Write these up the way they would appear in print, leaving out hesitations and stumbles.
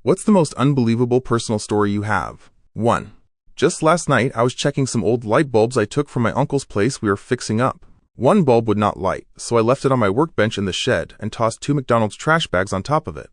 What's the most unbelievable personal story you have? 1. Just last night, I was checking some old light bulbs I took from my uncle's place we were fixing up. One bulb would not light, so I left it on my workbench in the shed and tossed 2 McDonald's trash bags on top of it.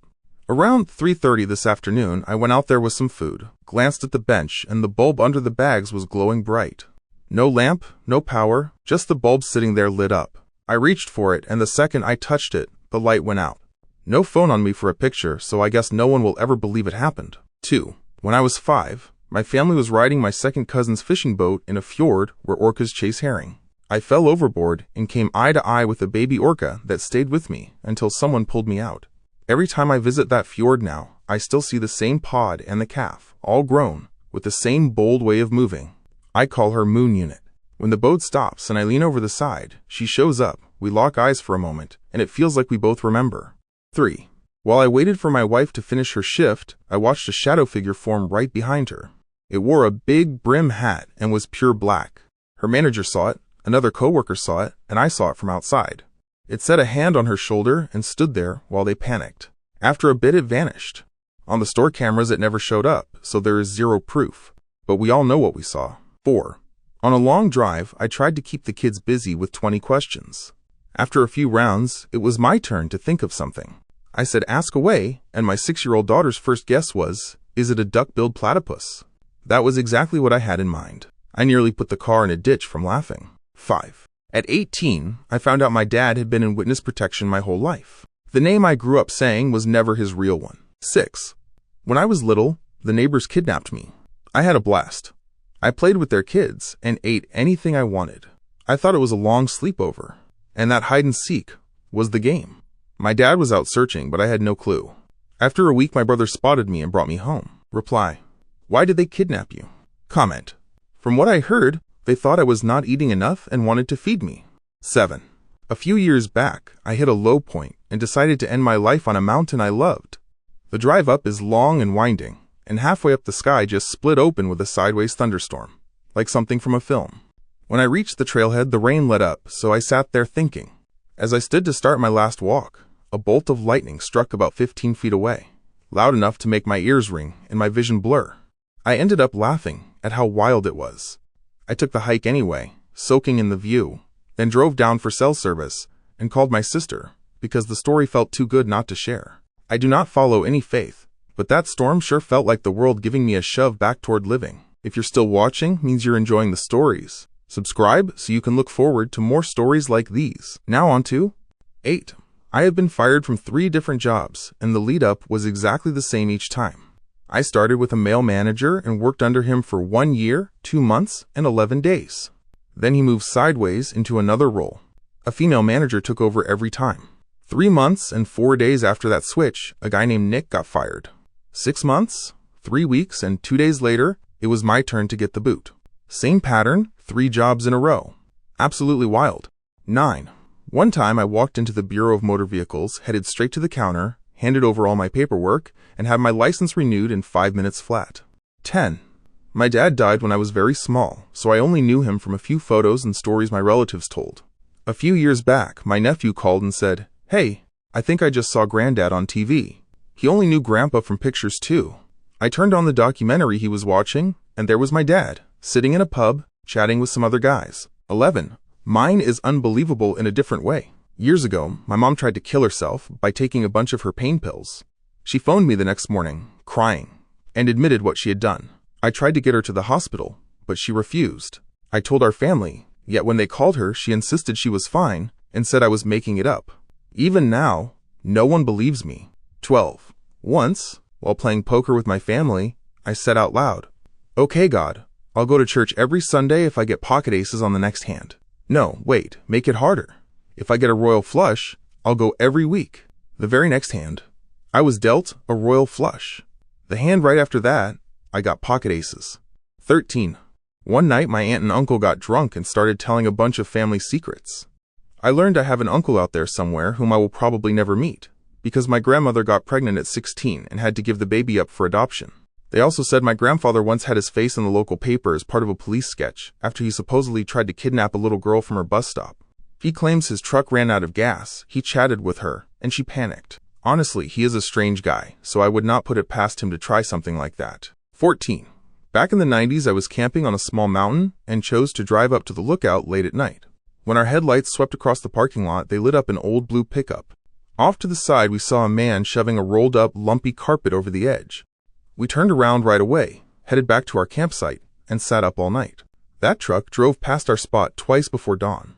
Around 3:30 this afternoon, I went out there with some food, glanced at the bench, and the bulb under the bags was glowing bright. No lamp, no power, just the bulb sitting there lit up. I reached for it, and the second I touched it, the light went out. No phone on me for a picture, so I guess no one will ever believe it happened. 2. When I was 5, my family was riding my second cousin's fishing boat in a fjord where orcas chase herring. I fell overboard and came eye to eye with a baby orca that stayed with me until someone pulled me out. Every time I visit that fjord now, I still see the same pod and the calf, all grown, with the same bold way of moving. I call her Moon Unit. When the boat stops and I lean over the side, she shows up, we lock eyes for a moment, and it feels like we both remember. 3. While I waited for my wife to finish her shift, I watched a shadow figure form right behind her. It wore a big brim hat and was pure black. Her manager saw it, another coworker saw it, and I saw it from outside. It set a hand on her shoulder and stood there while they panicked. After a bit, it vanished. On the store cameras, it never showed up, so there is zero proof. But we all know what we saw. 4. On a long drive, I tried to keep the kids busy with 20 questions. After a few rounds, it was my turn to think of something. I said, "Ask away," and my 6-year-old daughter's first guess was, "Is it a duck-billed platypus?" That was exactly what I had in mind. I nearly put the car in a ditch from laughing. 5. At 18, I found out my dad had been in witness protection my whole life. The name I grew up saying was never his real one. 6. When I was little, the neighbors kidnapped me. I had a blast. I played with their kids and ate anything I wanted. I thought it was a long sleepover, and that hide and seek was the game. My dad was out searching, but I had no clue. After a week, my brother spotted me and brought me home. Reply: why did they kidnap you? Comment: from what I heard, they thought I was not eating enough and wanted to feed me. 7. A few years back, I hit a low point and decided to end my life on a mountain I loved. The drive up is long and winding, and halfway up the sky just split open with a sideways thunderstorm, like something from a film. When I reached the trailhead, the rain let up, so I sat there thinking. As I stood to start my last walk, a bolt of lightning struck about 15 feet away, loud enough to make my ears ring and my vision blur. I ended up laughing at how wild it was. I took the hike anyway, soaking in the view, then drove down for cell service and called my sister because the story felt too good not to share. I do not follow any faith, but that storm sure felt like the world giving me a shove back toward living. If you're still watching, means you're enjoying the stories. Subscribe so you can look forward to more stories like these. Now on to 8. I have been fired from 3 different jobs, and the lead-up was exactly the same each time. I started with a male manager and worked under him for 1 year, 2 months, and 11 days. Then he moved sideways into another role. A female manager took over every time. 3 months and 4 days after that switch, a guy named Nick got fired. 6 months, 3 weeks, and 2 days later, it was my turn to get the boot. Same pattern, 3 jobs in a row. Absolutely wild. 9. One time I walked into the Bureau of Motor Vehicles, headed straight to the counter, handed over all my paperwork, and had my license renewed in 5 minutes flat. 10. My dad died when I was very small, so I only knew him from a few photos and stories my relatives told. A few years back, my nephew called and said, "Hey, I think I just saw Granddad on TV." He only knew Grandpa from pictures too. I turned on the documentary he was watching, and there was my dad, sitting in a pub, chatting with some other guys. 11. Mine is unbelievable in a different way. Years ago, my mom tried to kill herself by taking a bunch of her pain pills. She phoned me the next morning, crying, and admitted what she had done. I tried to get her to the hospital, but she refused. I told our family, yet when they called her, she insisted she was fine and said I was making it up. Even now, no one believes me. 12. Once, while playing poker with my family, I said out loud, "Okay, God, I'll go to church every Sunday if I get pocket aces on the next hand." No, wait, make it harder. If I get a royal flush, I'll go every week. The very next hand, I was dealt a royal flush. The hand right after that, I got pocket aces. 13. One night, my aunt and uncle got drunk and started telling a bunch of family secrets. I learned I have an uncle out there somewhere whom I will probably never meet, because my grandmother got pregnant at 16 and had to give the baby up for adoption. They also said my grandfather once had his face in the local paper as part of a police sketch after he supposedly tried to kidnap a little girl from her bus stop. He claims his truck ran out of gas, he chatted with her, and she panicked. Honestly, he is a strange guy, so I would not put it past him to try something like that. 14. Back in the 90s, I was camping on a small mountain and chose to drive up to the lookout late at night. When our headlights swept across the parking lot, they lit up an old blue pickup. Off to the side, we saw a man shoving a rolled-up, lumpy carpet over the edge. We turned around right away, headed back to our campsite, and sat up all night. That truck drove past our spot twice before dawn.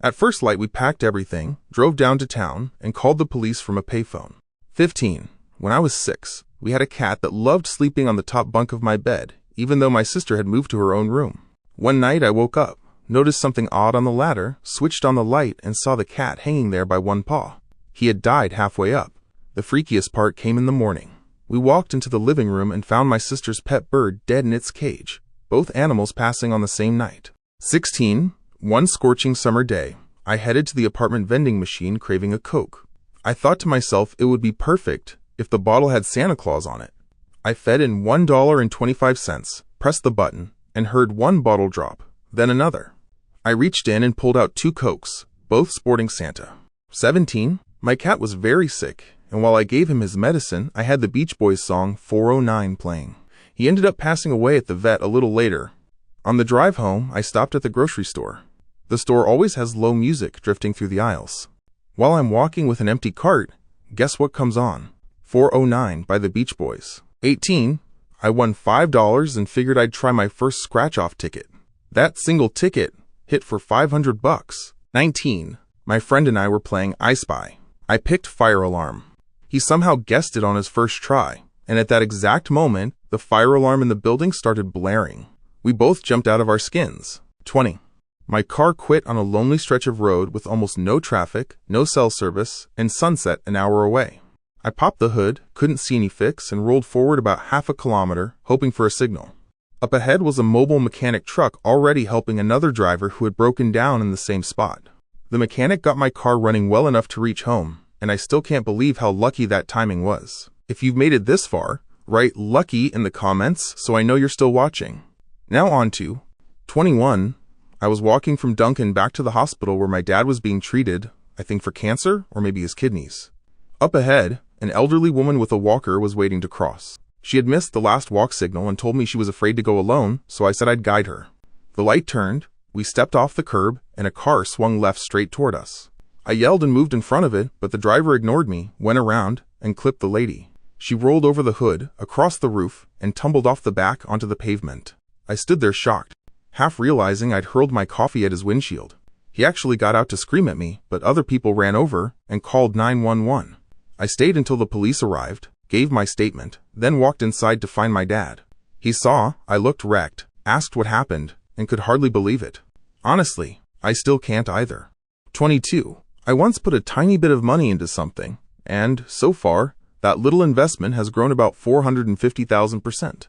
At first light, we packed everything, drove down to town, and called the police from a payphone. 15. When I was 6, we had a cat that loved sleeping on the top bunk of my bed, even though my sister had moved to her own room. One night, I woke up, noticed something odd on the ladder, switched on the light, and saw the cat hanging there by one paw. He had died halfway up. The freakiest part came in the morning. We walked into the living room and found my sister's pet bird dead in its cage, both animals passing on the same night. 16. One scorching summer day, I headed to the apartment vending machine craving a Coke. I thought to myself it would be perfect if the bottle had Santa Claus on it. I fed in $1.25, pressed the button, and heard one bottle drop, then another. I reached in and pulled out 2 Cokes, both sporting Santa. 17. My cat was very sick, and while I gave him his medicine, I had the Beach Boys song 409 playing. He ended up passing away at the vet a little later. On the drive home, I stopped at the grocery store. The store always has low music drifting through the aisles. While I'm walking with an empty cart, guess what comes on? 409 by the Beach Boys. 18. I won $5 and figured I'd try my first scratch-off ticket. That single ticket hit for $500. 19. My friend and I were playing I Spy. I picked fire alarm. He somehow guessed it on his first try, and at that exact moment, the fire alarm in the building started blaring. We both jumped out of our skins. 20. My car quit on a lonely stretch of road with almost no traffic, no cell service, and sunset an hour away. I popped the hood, couldn't see any fix, and rolled forward about half a kilometer, hoping for a signal. Up ahead was a mobile mechanic truck already helping another driver who had broken down in the same spot. The mechanic got my car running well enough to reach home, and I still can't believe how lucky that timing was. If you've made it this far, write "lucky" in the comments so I know you're still watching. Now on to 21. I was walking from Duncan back to the hospital where my dad was being treated, I think for cancer or maybe his kidneys. Up ahead, an elderly woman with a walker was waiting to cross. She had missed the last walk signal and told me she was afraid to go alone, so I said I'd guide her. The light turned, we stepped off the curb, and a car swung left straight toward us. I yelled and moved in front of it, but the driver ignored me, went around, and clipped the lady. She rolled over the hood, across the roof, and tumbled off the back onto the pavement. I stood there shocked, half realizing I'd hurled my coffee at his windshield. He actually got out to scream at me, but other people ran over and called 911. I stayed until the police arrived, gave my statement, then walked inside to find my dad. He saw I looked wrecked, asked what happened, and could hardly believe it. Honestly, I still can't either. 22. I once put a tiny bit of money into something, and, so far, that little investment has grown about 450,000%.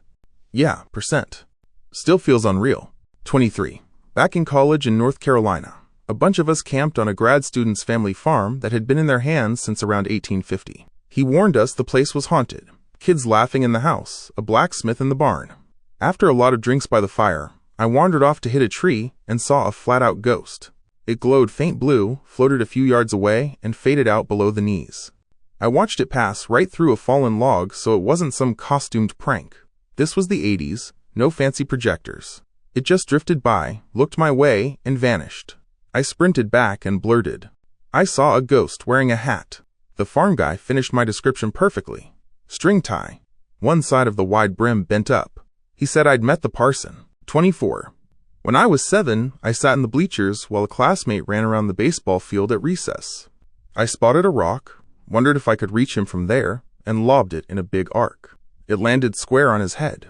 Yeah, percent. Still feels unreal. 23. Back in college in North Carolina, a bunch of us camped on a grad student's family farm that had been in their hands since around 1850. He warned us the place was haunted, kids laughing in the house, a blacksmith in the barn. After a lot of drinks by the fire, I wandered off to hit a tree and saw a flat-out ghost. It glowed faint blue, floated a few yards away, and faded out below the knees. I watched it pass right through a fallen log, so it wasn't some costumed prank. This was the 80s, no fancy projectors. It just drifted by, looked my way, and vanished. I sprinted back and blurted, "I saw a ghost wearing a hat." The farm guy finished my description perfectly. String tie. One side of the wide brim bent up. He said I'd met the parson. 24. When I was 7, I sat in the bleachers while a classmate ran around the baseball field at recess. I spotted a rock, wondered if I could reach him from there, and lobbed it in a big arc. It landed square on his head.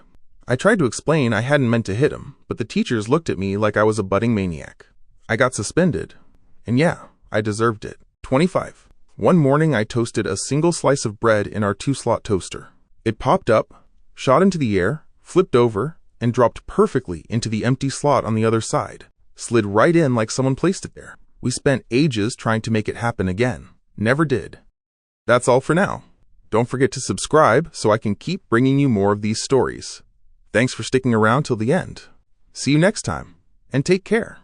I tried to explain I hadn't meant to hit him, but the teachers looked at me like I was a budding maniac. I got suspended. And yeah, I deserved it. 25. One morning I toasted a single slice of bread in our 2-slot toaster. It popped up, shot into the air, flipped over, and dropped perfectly into the empty slot on the other side. Slid right in like someone placed it there. We spent ages trying to make it happen again. Never did. That's all for now. Don't forget to subscribe so I can keep bringing you more of these stories. Thanks for sticking around till the end. See you next time, and take care.